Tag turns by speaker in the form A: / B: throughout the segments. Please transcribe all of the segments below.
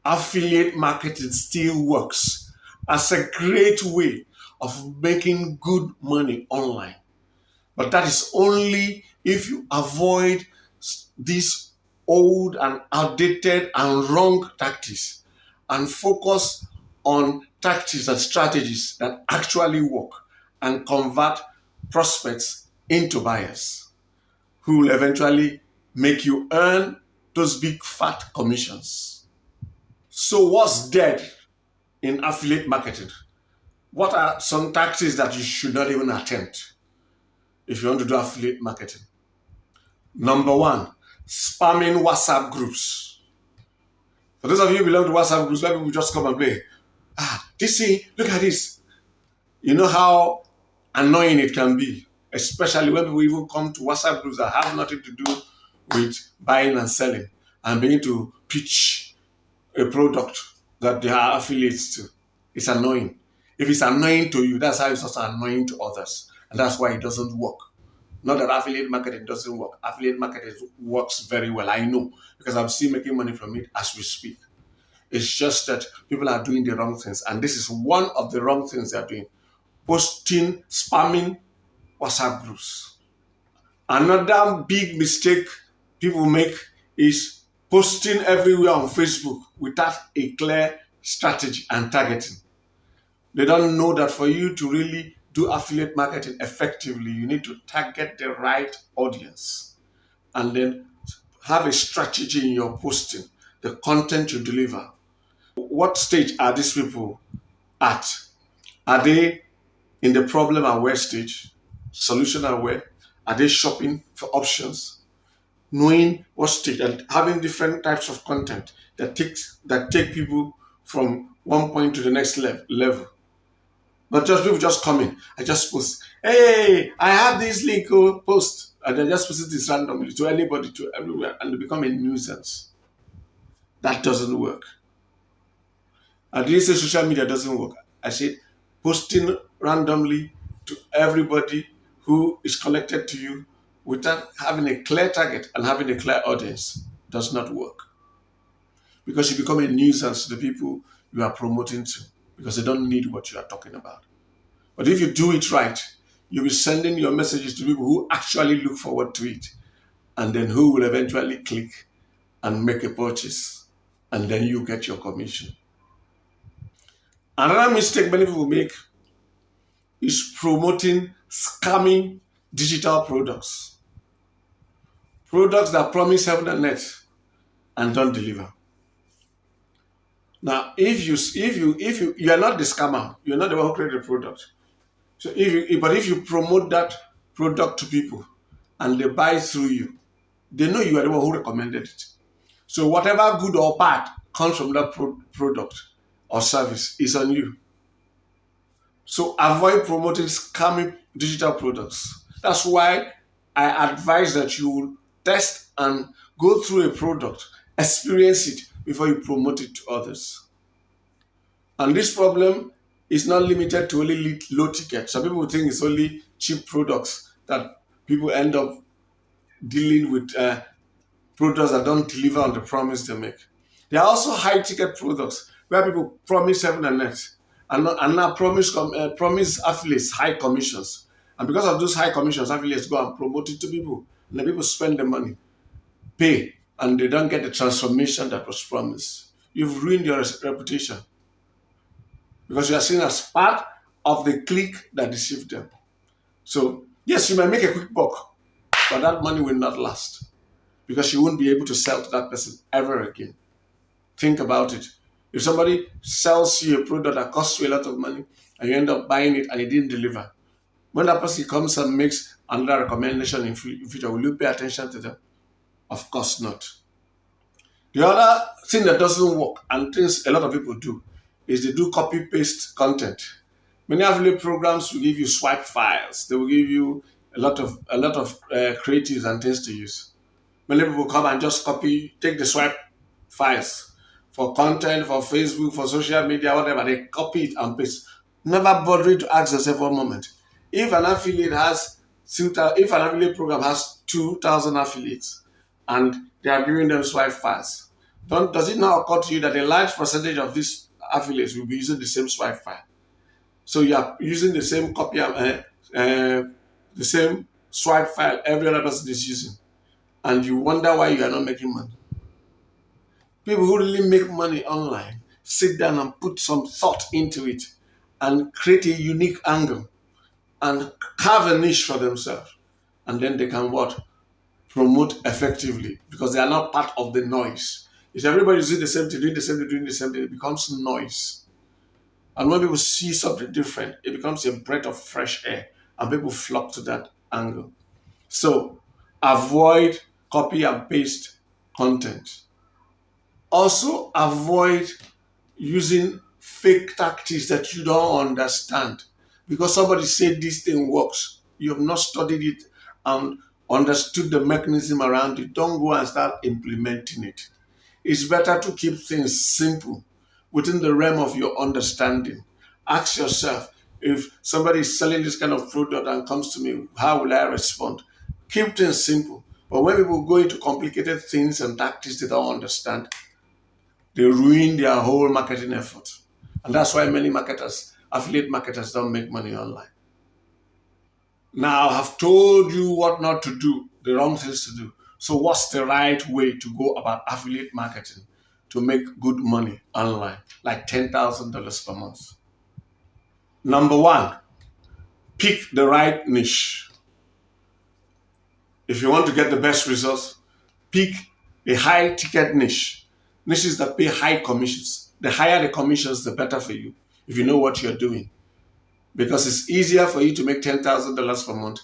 A: affiliate marketing still works as a great way of making good money online. But that is only if you avoid these old and outdated and wrong tactics and focus on tactics and strategies that actually work and convert prospects into buyers who will eventually make you earn those big fat commissions. So, what's dead in affiliate marketing? What are some tactics that you should not even attempt if you want to do affiliate marketing? Number one, spamming WhatsApp groups. For those of you who belong to WhatsApp groups, where people just come and play, this thing, look at this. You know how annoying it can be, especially when people even come to WhatsApp groups that have nothing to do with buying and selling and begin to pitch a product that they are affiliates to. It's annoying. If it's annoying to you, that's how it's also annoying to others. And that's why it doesn't work. Not that affiliate marketing doesn't work. Affiliate marketing works very well. I know, because I'm still making money from it as we speak. It's just that people are doing the wrong things. And this is one of the wrong things they're doing. Posting, spamming WhatsApp groups. Another big mistake people make is posting everywhere on Facebook without a clear strategy and targeting. They don't know that for you to really do affiliate marketing effectively, you need to target the right audience and then have a strategy in your posting, the content you deliver. What stage are these people at? Are they in the problem aware stage, solution aware? Are they shopping for options? Knowing what stage and having different types of content that take people from one point to the next level. But just people just come in. I just post, hey, I have this link, post. And then just post this randomly to anybody, to everywhere, and they become a nuisance. That doesn't work. I didn't say social media doesn't work. I said posting randomly to everybody who is connected to you without having a clear target and having a clear audience does not work. Because you become a nuisance to the people you are promoting to, because they don't need what you are talking about. But if you do it right, you'll be sending your messages to people who actually look forward to it, and then who will eventually click and make a purchase, and then you get your commission. Another mistake many people make is promoting scamming digital products. Products that promise heaven and earth and don't deliver. Now, if you are not the scammer, you're not the one who created the product. So if you promote that product to people and they buy through you, they know you are the one who recommended it. So whatever good or bad comes from that product or service is on you. So avoid promoting scamming digital products. That's why I advise that you will test and go through a product, experience it before you promote it to others. And this problem is not limited to only low ticket. Some people think it's only cheap products that people end up dealing with products that don't deliver on the promise they make. There are also high ticket products where people promise heaven and earth and now promise affiliates high commissions. And because of those high commissions, affiliates go and promote it to people. And the people spend the money, pay, and they don't get the transformation that was promised. You've ruined your reputation because you are seen as part of the clique that deceived them. So, yes, you might make a quick buck, but that money will not last because you won't be able to sell to that person ever again. Think about it. If somebody sells you a product that costs you a lot of money and you end up buying it and it didn't deliver, when that person comes and makes another recommendation in future, will you pay attention to them? Of course not. The other thing that doesn't work, and things a lot of people do, is they do copy-paste content. Many affiliate programs will give you swipe files. They will give you a lot of creatives and things to use. Many people come and just take the swipe files for content, for Facebook, for social media, whatever. They copy it and paste. Never bother to ask yourself one moment. If an affiliate program has 2,000 affiliates and they are giving them swipe files, Does it now occur to you that a large percentage of these affiliates will be using the same swipe file? So you are using the same copy, the same swipe file every other person is using, and you wonder why you are not making money. People who really make money online sit down and put some thought into it and create a unique angle and carve a niche for themselves. And then they can what? Promote effectively because they are not part of the noise. If everybody is doing the same thing, doing the same thing, doing the same thing, it becomes noise. And when people see something different, it becomes a breath of fresh air and people flock to that angle. So avoid copy and paste content. Also avoid using fake tactics that you don't understand. Because somebody said this thing works, you have not studied it and understood the mechanism around it. Don't go and start implementing it. It's better to keep things simple within the realm of your understanding. Ask yourself, if somebody is selling this kind of product and comes to me, how will I respond? Keep things simple. But when people go into complicated things and tactics they don't understand, they ruin their whole marketing effort. And that's why many marketers, affiliate marketers, don't make money online. Now, I've told you what not to do, the wrong things to do. So, what's the right way to go about affiliate marketing to make good money online, like $10,000 per month? Number one, pick the right niche. If you want to get the best results, pick a high ticket niche. Niches that pay high commissions. The higher the commissions, the better for you if you know what you're doing. Because it's easier for you to make $10,000 per month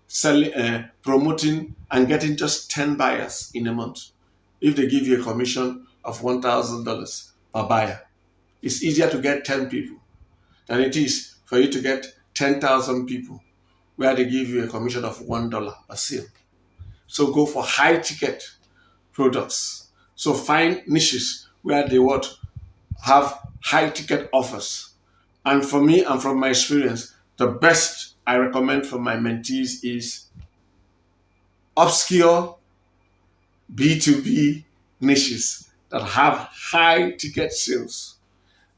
A: selling, promoting, and getting just 10 buyers in a month. If they give you a commission of $1,000 per buyer, it's easier to get 10 people than it is for you to get 10,000 people where they give you a commission of $1 per sale. So go for high ticket products. So find niches where they would have high ticket offers. And for me and from my experience, the best I recommend for my mentees is obscure B2B niches that have high ticket sales.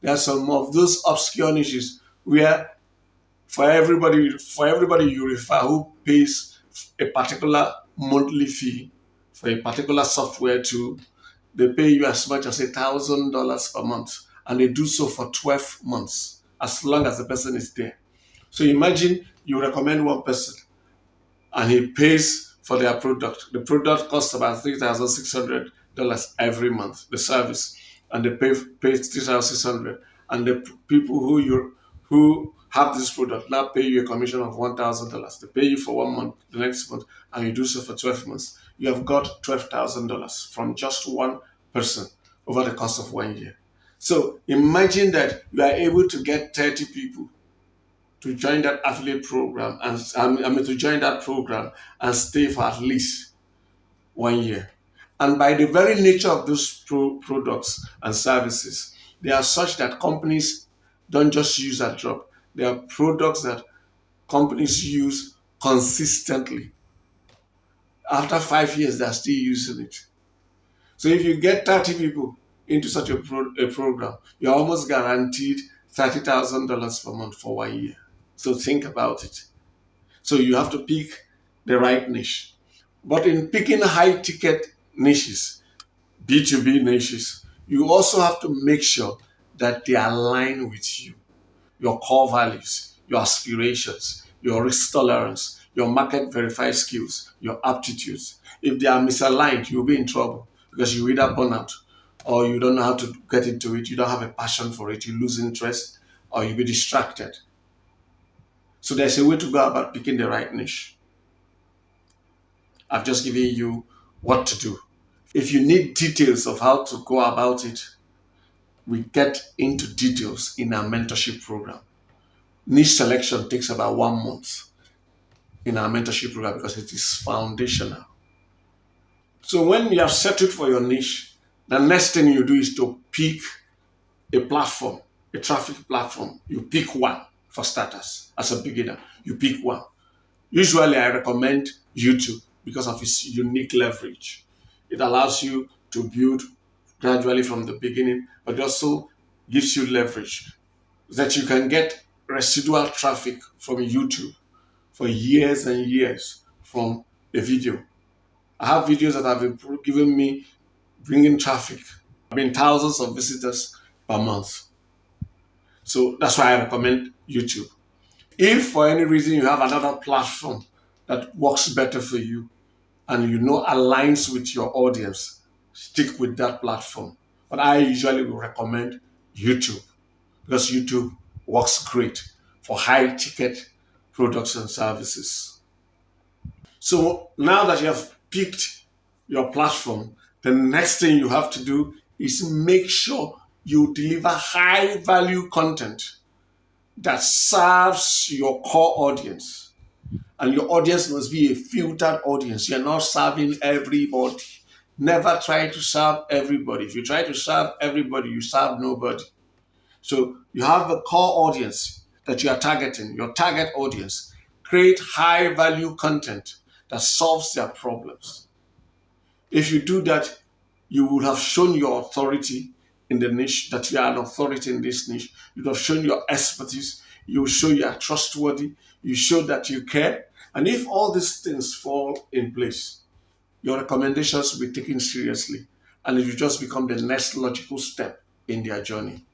A: There are some of those obscure niches where for everybody you refer who pays a particular monthly fee for a particular software tool, they pay you as much as $1,000 per month, and they do so for 12 months, as long as the person is there. So imagine you recommend one person and he pays for their product. The product costs about $3,600 every month, the service, and they pay $3,600. And the people who have this product now pay you a commission of $1,000. They pay you for 1 month, the next month, and you do so for 12 months. You have got $12,000 from just one person over the course of 1 year. So imagine that you are able to get 30 people to join that affiliate program and to join that program and stay for at least 1 year. And by the very nature of those products and services, they are such that companies don't just use that drop. They are products that companies use consistently. After 5 years, they're still using it. So if you get 30 people into such a program, you're almost guaranteed $30,000 per month for 1 year. So think about it. So you have to pick the right niche. But in picking high ticket niches, B2B niches, you also have to make sure that they align with you, your core values, your aspirations, your risk tolerance, your market verified skills, your aptitudes. If they are misaligned, you'll be in trouble because you either burn out or you don't know how to get into it, you don't have a passion for it, you lose interest, or you'll be distracted. So there's a way to go about picking the right niche. I've just given you what to do. If you need details of how to go about it, we get into details in our mentorship program. Niche selection takes about 1 month in our mentorship program because it is foundational. So when you have settled for your niche, the next thing you do is to pick a platform, a traffic platform. You pick one for starters. As a beginner, you pick one. Usually I recommend YouTube because of its unique leverage. It allows you to build gradually from the beginning, but it also gives you leverage that you can get residual traffic from YouTube for years and years from a video. I have videos that have been given me bringing traffic. I mean, thousands of visitors per month. So that's why I recommend YouTube. If for any reason you have another platform that works better for you and you know aligns with your audience, stick with that platform. But I usually will recommend YouTube because YouTube works great for high ticket products and services. So now that you have picked your platform, the next thing you have to do is make sure you deliver high value content that serves your core audience. And your audience must be a filtered audience. You're not serving everybody. Never try to serve everybody. If you try to serve everybody, you serve nobody. So you have a core audience that you are targeting, your target audience. Create high value content that solves their problems. If you do that, you would have shown your authority in the niche, that you are an authority in this niche. You would have shown your expertise. You will show you are trustworthy. You show that you care. And if all these things fall in place, your recommendations will be taken seriously. And it will just become the next logical step in their journey.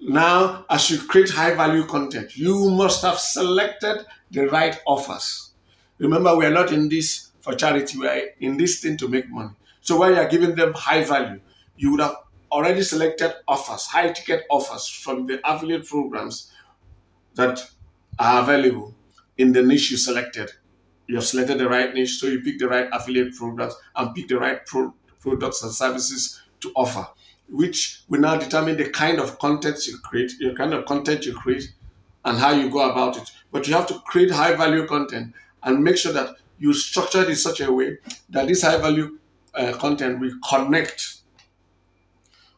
A: Now, as you create high value content, you must have selected the right offers. Remember, we are not in this for charity, we are in this thing to make money. So while you are giving them high value, you would have already selected offers, high ticket offers from the affiliate programs that are available in the niche you selected. You have selected the right niche, so you pick the right affiliate programs and pick the right products and services to offer, which will now determine the kind of content you create, your kind of content you create, and how you go about it. But you have to create high value content and make sure that you structure it in such a way that this high value content will connect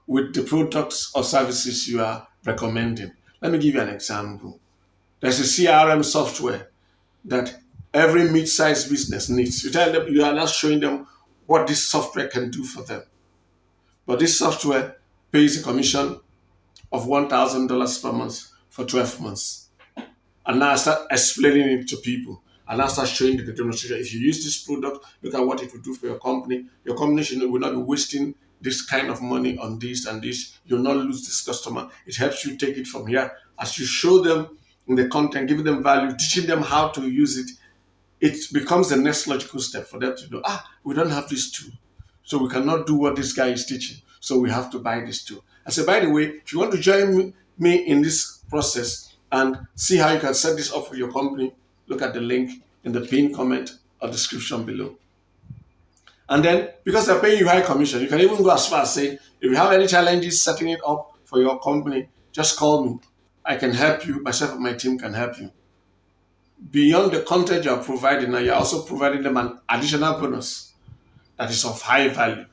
A: with the products or services you are recommending. Let me give you an example. There's a CRM software that every mid-sized business needs. You tell them, you are not showing them what this software can do for them. But this software pays a commission of $1,000 per month for 12 months. And now I start explaining it to people. And I start showing the demonstration. If you use this product, look at what it will do for your company. Your company will not be wasting this kind of money on this and this. You'll not lose this customer. It helps you take it from here. As you show them in the content, giving them value, teaching them how to use it, it becomes the next logical step for them to know, we don't have this tool. So we cannot do what this guy is teaching. So we have to buy this tool. I said, by the way, if you want to join me in this process and see how you can set this up for your company, look at the link in the pinned comment or description below. And then, because they're paying you high commission, you can even go as far as saying, if you have any challenges setting it up for your company, just call me. I can help you. Myself and my team can help you. Beyond the content you are providing, now you're also providing them an additional bonus that is of high value.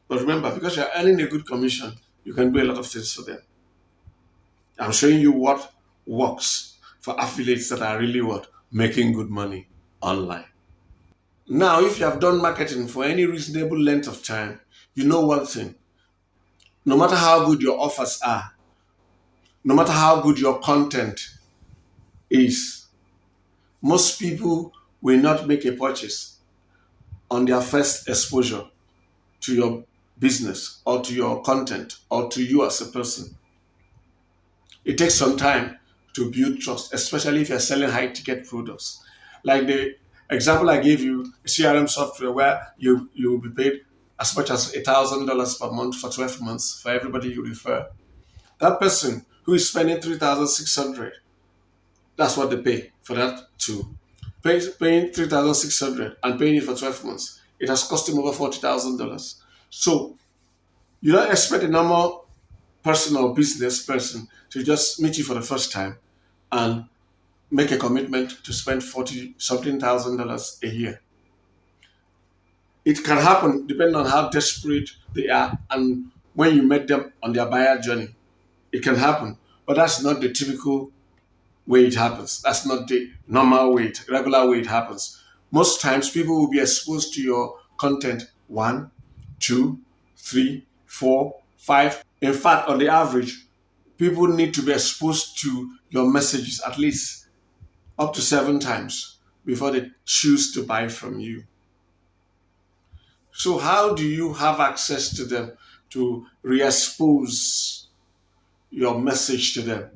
A: But remember, because you're earning a good commission, you can do a lot of things for them. I'm showing you what works for affiliates that are really making good money online. Now, if you have done marketing for any reasonable length of time, you know one thing. No matter how good your offers are, no matter how good your content is, most people will not make a purchase on their first exposure to your business or to your content or to you as a person. It takes some time to build trust, especially if you're selling high ticket products. Like the example I gave you, CRM software where you will be paid as much as $1,000 per month for 12 months for everybody you refer. That person who is spending $3,600, that's what they pay for that tool. Paying $3,600 and paying it for 12 months. It has cost him over $40,000. So you don't expect a normal person or business person to just meet you for the first time and make a commitment to spend $40-something thousand a year. It can happen depending on how desperate they are and when you met them on their buyer journey. It can happen, but that's not the typical way it happens. That's not the normal way, regular way it happens. Most times people will be exposed to your content 1, 2, three, four, five. In fact, on the average, people need to be exposed to your messages at least up to 7 times before they choose to buy from you. So, how do you have access to them to re expose your message to them?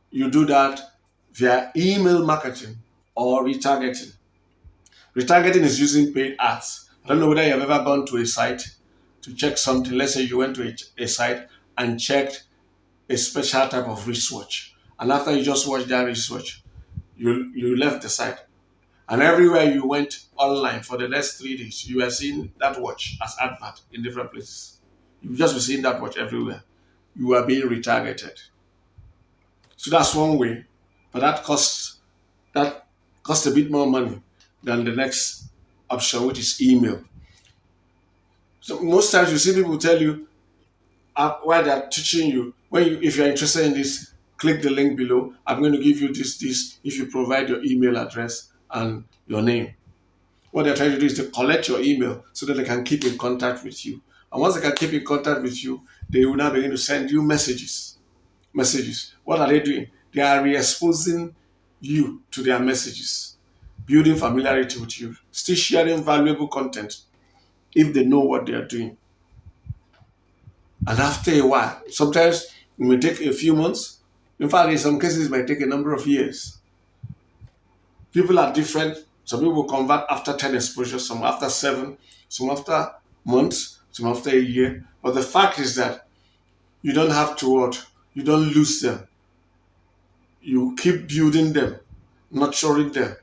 A: You do that via email marketing or retargeting. Retargeting is using paid ads. I don't know whether you've ever gone to a site to check something. Let's say you went to a site and checked a special type of wristwatch. And after you just watched that wristwatch, you left the site. And everywhere you went online for the next 3 days, you were seeing that watch as advert in different places. You just be seeing that watch everywhere. You are being retargeted. So that's one way, but that costs a bit more money than the next option, which is email. So most times you see people tell you while they're teaching you, if you're interested in this, click the link below. I'm going to give you this if you provide your email address and your name. What they're trying to do is to collect your email so that they can keep in contact with you. And once they can keep in contact with you, they will now begin to send you messages. What are they doing? They are re-exposing you to their messages, building familiarity with you, still sharing valuable content if they know what they are doing. And after a while, sometimes it may take a few months. In fact, in some cases, it might take a number of years. People are different. Some people will convert after 10 exposures, some after 7, some after months, some after a year. But the fact is that you don't have to what? You don't lose them. You keep building them, nurturing them,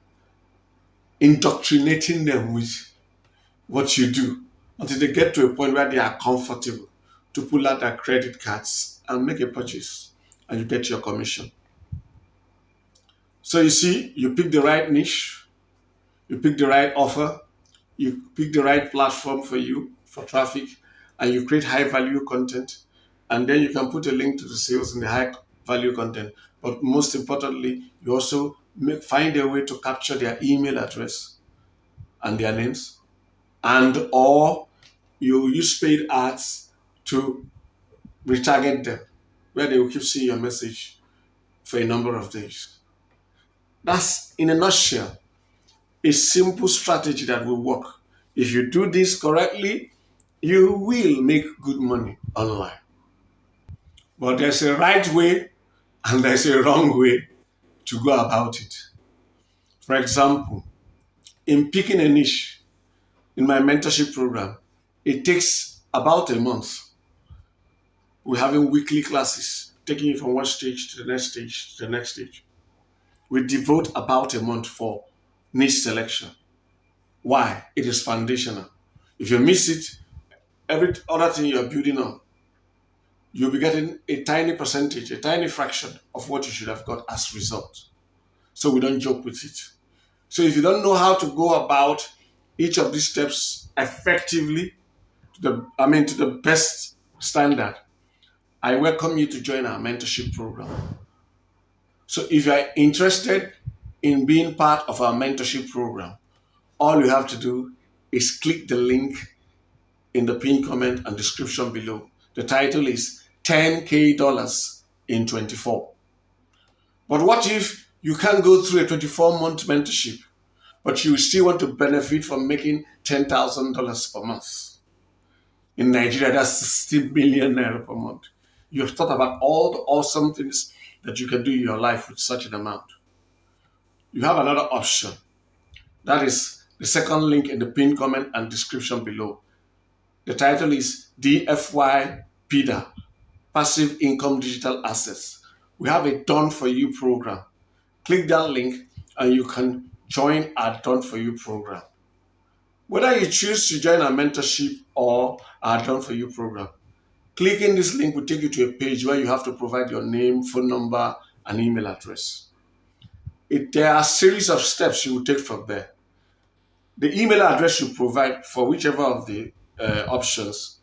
A: indoctrinating them with what you do until they get to a point where they are comfortable to pull out their credit cards and make a purchase and you get your commission. So you see, you pick the right niche, you pick the right offer, you pick the right platform for you, for traffic, and you create high value content. And then you can put a link to the sales in the high value content. But most importantly, you also find a way to capture their email address and their names, and or you use paid ads to retarget them, where they will keep seeing your message for a number of days. That's, in a nutshell, a simple strategy that will work. If you do this correctly, you will make good money online. But there's a right way and there's a wrong way to go about it. For example, in picking a niche in my mentorship program, it takes about a month. We're having weekly classes, taking you from one stage to the next stage to the next stage. We devote about a month for niche selection. Why? It is foundational. If you miss it, every other thing you're building on, you'll be getting a tiny percentage, a tiny fraction of what you should have got as a result. So we don't joke with it. So if you don't know how to go about each of these steps effectively, to the best standard, I welcome you to join our mentorship program. So if you are interested in being part of our mentorship program, all you have to do is click the link in the pinned comment and description below. The title is $10K in 24. But what if you can't go through a 24-month mentorship, but you still want to benefit from making $10,000 per month? In Nigeria, that's 60 million naira per month. You have thought about all the awesome things that you can do in your life with such an amount. You have another option. That is the second link in the pinned comment and description below. The title is DFY-PIDA, Passive Income Digital Assets. We have a Done For You program. Click that link and you can join our Done For You program. Whether you choose to join our mentorship or our Done For You program, clicking this link will take you to a page where you have to provide your name, phone number, and email address. There are a series of steps you will take from there. The email address you provide for whichever of the options,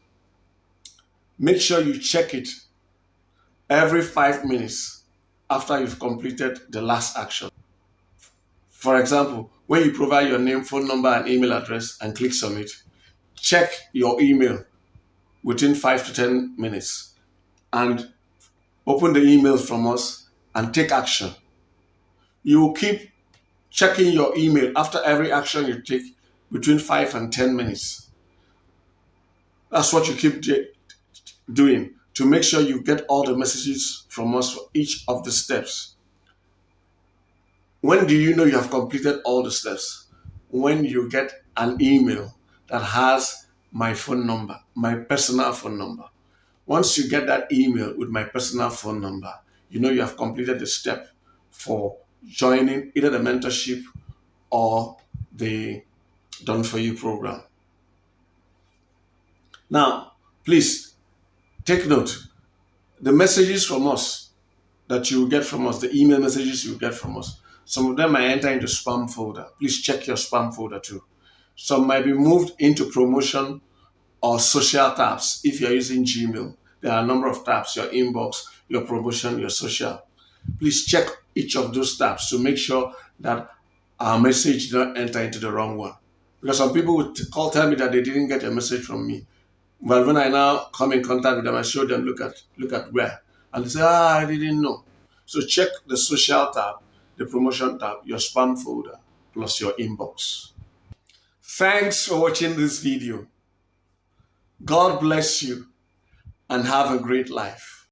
A: make sure you check it every 5 minutes after you've completed the last action. For example, when you provide your name, phone number, and email address and click submit, check your email within 5 to 10 minutes and open the email from us and take action. You will keep checking your email after every action you take between 5 and 10 minutes. That's what you keep doing to make sure you get all the messages from us for each of the steps. When do you know you have completed all the steps? When you get an email that has my phone number, my personal phone number. Once you get that email with my personal phone number, you know you have completed the step for joining either the mentorship or the Done For You program. Now, please take note. The messages from us that you will get from us, the email messages you will get from us, some of them might enter into spam folder. Please check your spam folder too. Some might be moved into promotion or social tabs if you're using Gmail. There are a number of tabs: your inbox, your promotion, your social. Please check each of those tabs to make sure that our message did not enter into the wrong one. Because some people would tell me that they didn't get a message from me. But when I now come in contact with them, I show them, look at where. And they say, I didn't know. So check the social tab, the promotion tab, your spam folder, plus your inbox. Thanks for watching this video. God bless you and have a great life.